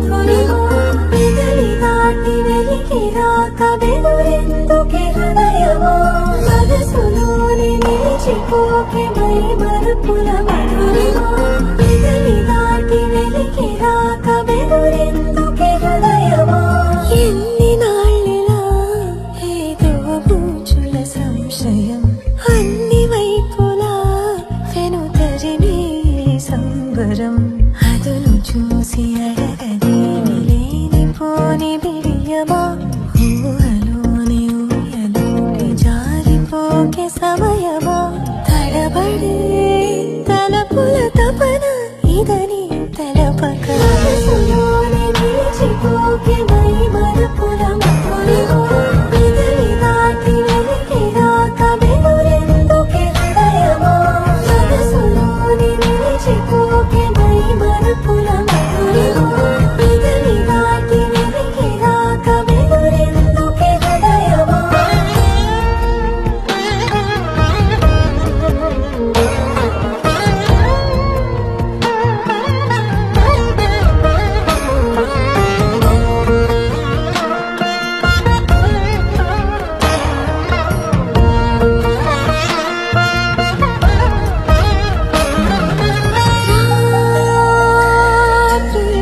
మధురిమా వెదలి దాటి వెలికి రాక వెదురెందుకే హృదయమా మనసులోని నిలిచిపోకే మై మరుపుల మధురిమా వెదలి దాటి వెలికి రాక వెదురెందుకే హృదయమా ఎన్ని నాళ్ళిలా ఏదో బూచుల సంశయం అన్ని వైపులా వెను తరిమే సంబరం అదును చూసి అడగదే లేనిపోని బిడియమా ఊహలోని ఊయలోకి జారిపోకే సమయమా తడబడే తలపుల తపన ఇదని తలపక మనసులోని నిలిచిపోకే మై మరుపుల మధురిమా వెదలి దాటి వెలికి రాక వెదురెందుకే హృదయమా మనసులోని నిలిచిపోకే మై మరుపుల మధురిమా వెదలి దాటి వెలికి రాక వెదురెందుకే హృదయమా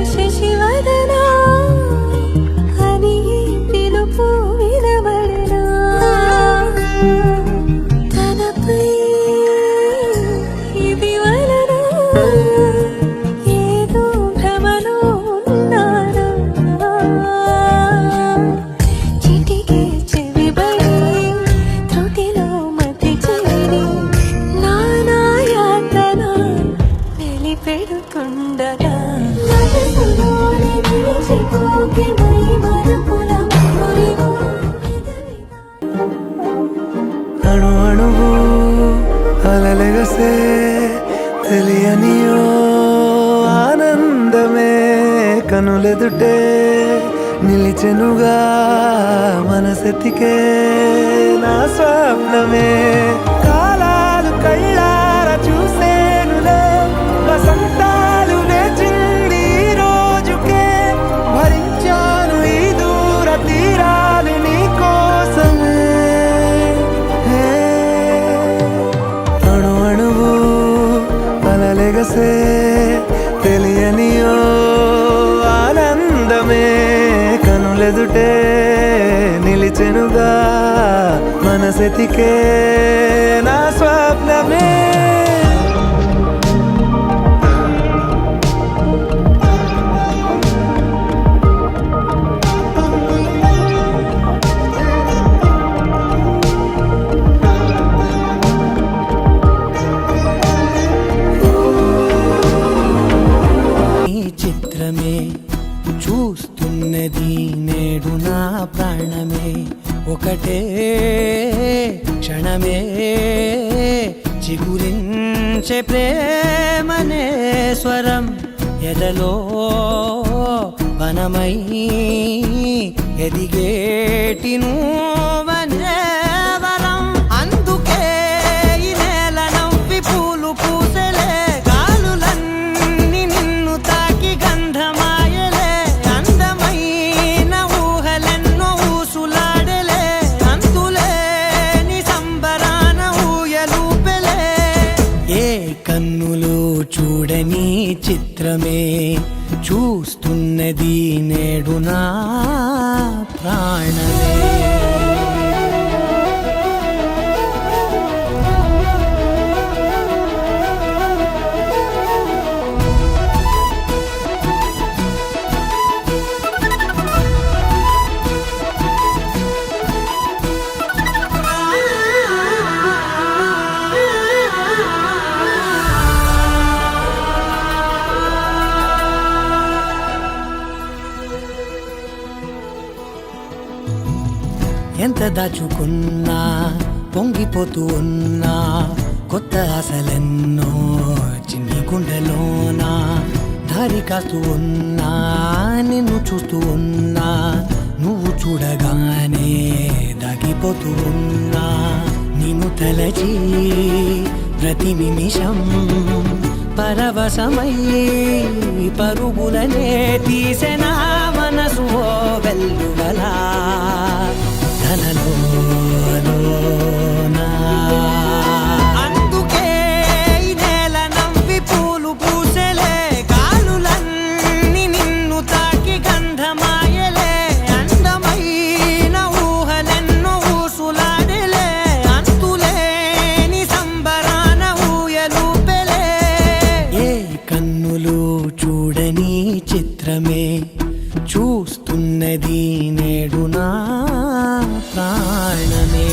శశివదనా అని పిలుపు వినబడనా తనపై ఇది వలన ఏదో భ్రమలో ఉన్నానా చిటికే చెవిబడి త్రుటిలో మతి చేరి నానా యాతన వెలిపెడుతుండగా మనసులోని నిలిచిపోకే మై మరుపుల మధురిమా అణు అణువు అలలెగసే తెలియనియో ఆనందమే కనులెదుటే నిలిచెనుగా మనసెతికే నా స్వప్నమే కాలాలు కళ్ళార చూసేనులే వసంతాలు లేచింది ఈ రోజుకే భరించాను ఈ దూర తీరాలు నీ కోసమే అణు అణువు అలలెగసే తెలియనియో ఆనందమే కనులెదుటే నిలిచెనుగా మనసెతికే నా స్వప్నమే ఈ చిత్రమే చూస్తున్నది నేడు నా ప్రాణమే ఒకటే క్షణమే చిగురించే ప్రేమనే స్వరం ఎదలో వనమై ఎదిగేటి నువ్వనే వరం అందుకే ఈ నేల నవ్వి పూలు పూసెలే గాలులన్నీ నిన్ను తాకి గంధమాయలే అందమైన ఊహలెన్నో ఊసులాడలే అంతులేని సంబరాన ఊయలూపెలే ఏ కన్నులు చూడని చిత్రమే చూస్తున్నది నేడు నా ప్రాణమే ఎంత దాచుకున్నా పొంగిపోతూ ఉన్నా కొత్త ఆశలెన్నో చిన్ని గుండెలోనా దారి కాస్తూ ఉన్నా నిన్ను చూస్తూ ఉన్నా నువ్వు చూడగానే దాగిపోతూ ఉన్నా నిన్ను తలచి ప్రతి నిమిషం పరవశమై పరుగులనే తీసెనా వేకువలా ధనలోనా అందుకే ఈ నేల నవ్వి పూలు పూసెలే గాలులన్నీ నిన్ను తాకి గంధమాయలే అందమైన ఊహలెన్నో ఊసులాడలే అంతులేని సంబరాన ఊయలూపెలే ఏ కన్నులు చూడని చిత్రమే చూస్తున్నది నేడు నా ప్రాణమే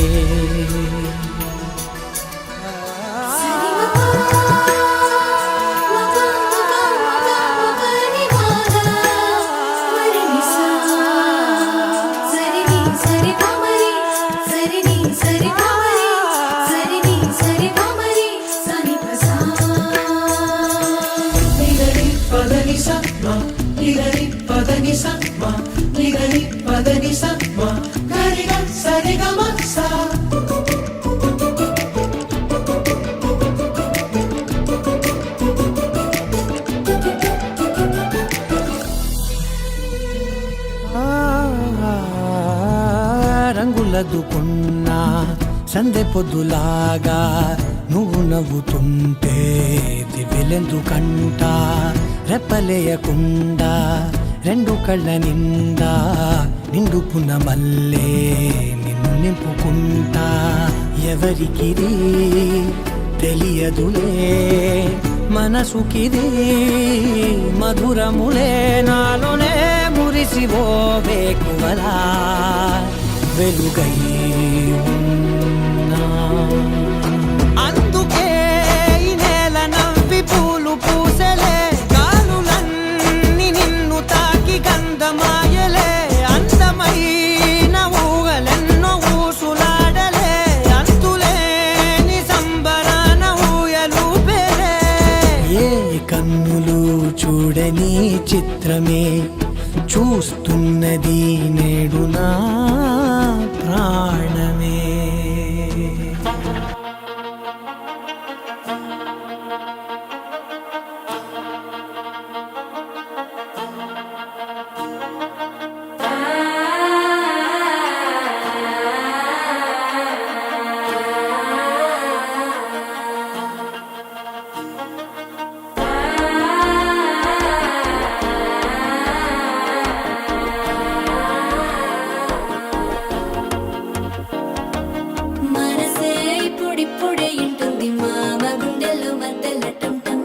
రంగులదుకున్నా సందె పొద్దులాగా నువ్వు నవ్వుతుంటే దివ్యలెందుకంట రెప్పలేయకుండా రెండు కళ్ళ నిండా నిండుకున్న మల్లే నిన్ను నింపుకుంటా ఎవరికిది తెలియదులే మనసుకిది మధురములే నాలోనే మురిసివో వేకువలా వెలుగై ఉన్నా అందుకే ఈ నేల నవ్వి పూలు పూసెలే గాలులన్నీ నిన్ను తాకి గంధమాయలే అందమైన ఊహలెన్నో ఊసులాడలే అంతులేని సంబరాన ఊయలూపెలే ఏ కన్నులు చూడని చిత్రమే చూస్తున్నది నేడు నా ప్రాణమే మనసే ఇప్పుడిప్పుడే ఇంటుంది మామ గుండెల్లో మధ్యల టంటం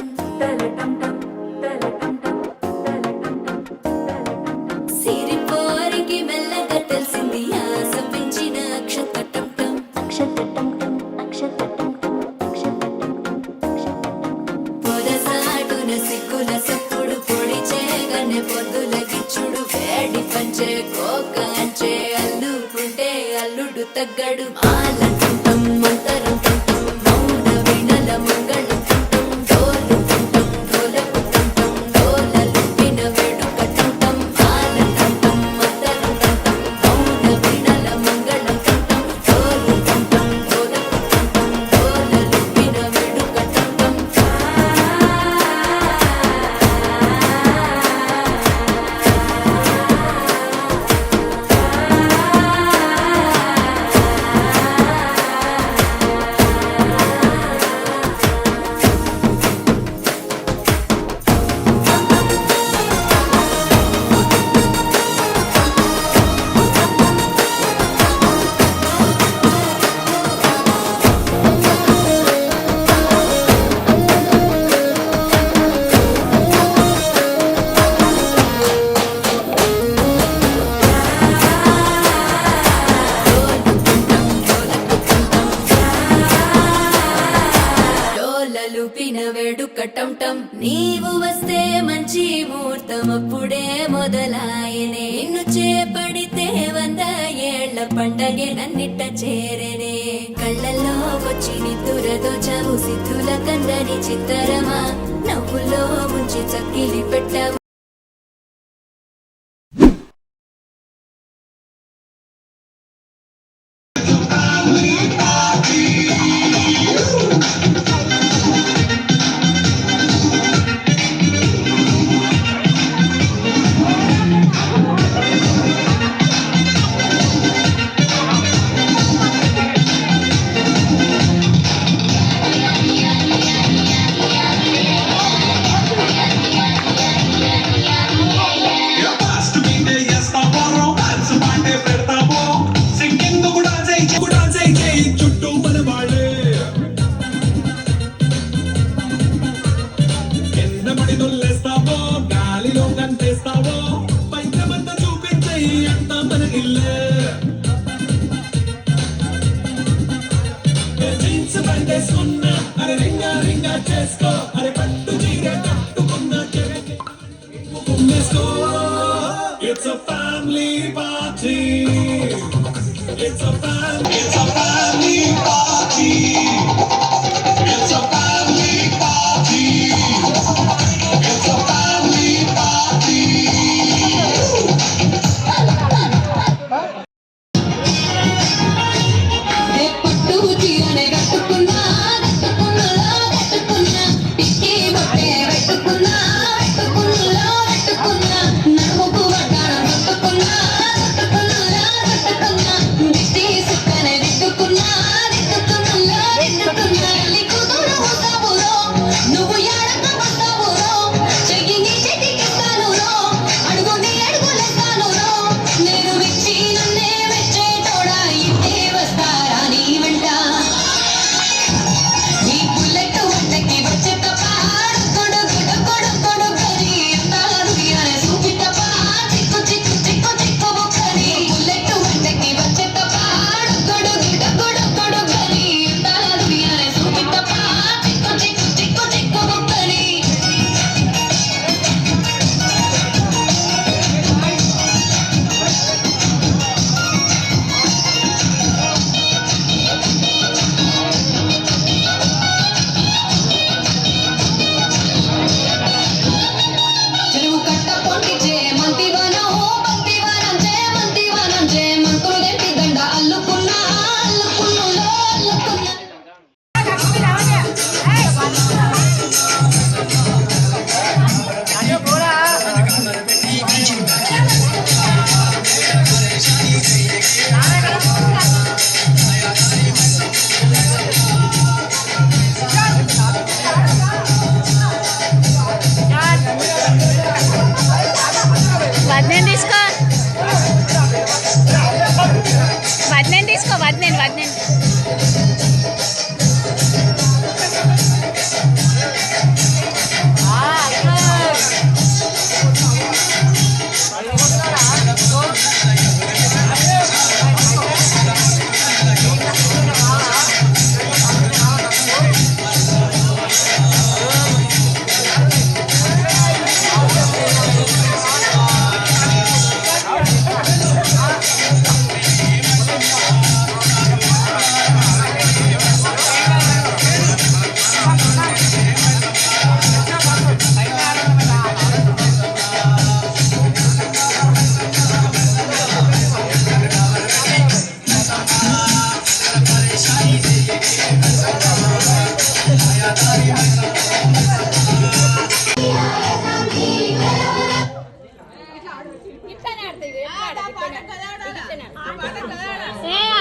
సిరిపోరికి మెల్లగా తెలిసింది ఆశ పెంచిన అక్షతటం పొదసాటున సిగ్గుల సప్పుడు పొడి చేయగానే పొద్దుల గిచ్చుడు వేడి పంచే కోకాంచే అల్లుకుంటే అల్లుడు తగ్గడు ఆలంటుంటం మంతరం టుంటం మౌన వీణల మంగళం టుంటం డోలు టుంటం డోలకు టుంటం డోలలు విన వేడుక టుంటం ఆలంటుంటం మంతరం టుంటం మౌన వీణల మంగళం టుంటం డోలు టుంటం డోలకు టుంటం డోలలు విన వేడుక టుంటం డోలలుపిన వేడుక టంటం నీవు వస్తే మంచి ముహూర్తం అప్పుడే మొదలాయనే నిన్ను చేపడితే 100 ఏళ్ల పండగే నన్నిట్ట చేరనే కళ్ళల్లో వచ్చి నిద్దురతో చవు సిద్ధుల కందని చిత్తరమా నవ్వులో ముంచి చక్కిలి పెట్టవు ఇల్లే జీన్స్ పండేసుకున్నా అరే రింగా రింగా చేసుకో అరే పట్టు చీర కట్టుకున్న కుమ్మేసుకో it's a family party it's a family party it's a family party it's a family party పట్టు చీరనే కట్టుకున్నా కట్టుకున్నలో కట్టుకున్నా పిక్కి బొట్టే పెట్టుకున్నా పెట్టుకున్నలో పెట్టుకున్నా నడుముకు వడ్డాణం కట్టుకున్నా కట్టుకున్నలో కట్టుకున్నా దిష్టి సుక్కనే దిద్దుకున్నా దిద్దుకున్నలో దిద్దుకున్నా లిక్కుదూరు వస్తావురో నువ్వు ఎడక వస్తావురో చెయ్యిని చెయ్యికిస్తానురో అడుగుని అడుగులేస్తానురో నేను మెచ్చి నన్నే మెచ్చేటోడా ఇంటే వస్తారా నీ వెంట నీ బుల్లెట్ వంటకి వచ్చే తప్ప కొడు కొడు కొడు కొడు కరి అందాలు అనే సూచి తప్ప చిక్కు చిక్కు చిక్కు చిక్కు బుక్కని బుల్లెట్ వంటకి వచ్చే తప్ప కొడు కొడు కొడు కొడు కరి అందాలు అనే సూచి తప్ప చిక్కు చిక్కు చిక్కు చిక్కు బుక్కని చెరువు కట్ట పొండిచే మంతివనం మంతివనం చే మంతివనం చే మంకులు దెంటి దండ అల్లుకున్నా అల్లుకున్నులో అల్లుకున్నా వడ్నేన్ తీసుకో వడ్నేన్ తీసుకో వడ్నేన్ వడ్నేన్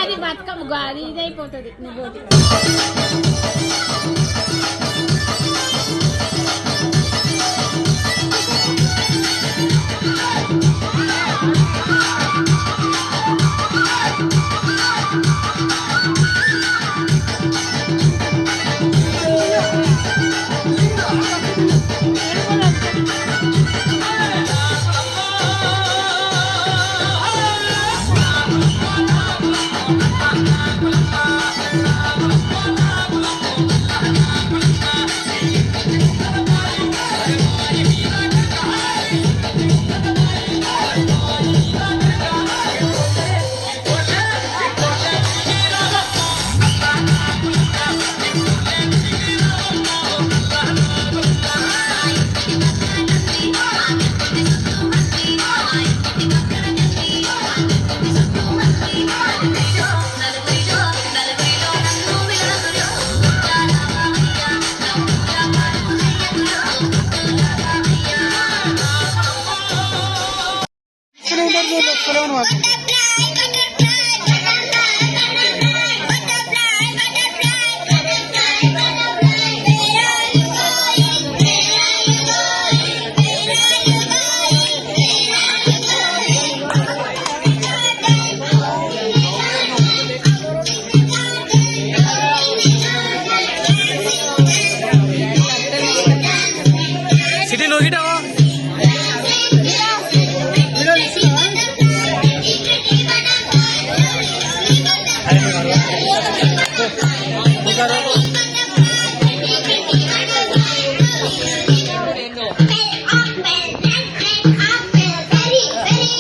అది బతుకమ్మ అది ఇదైపోతుంది నువ్వు Sudah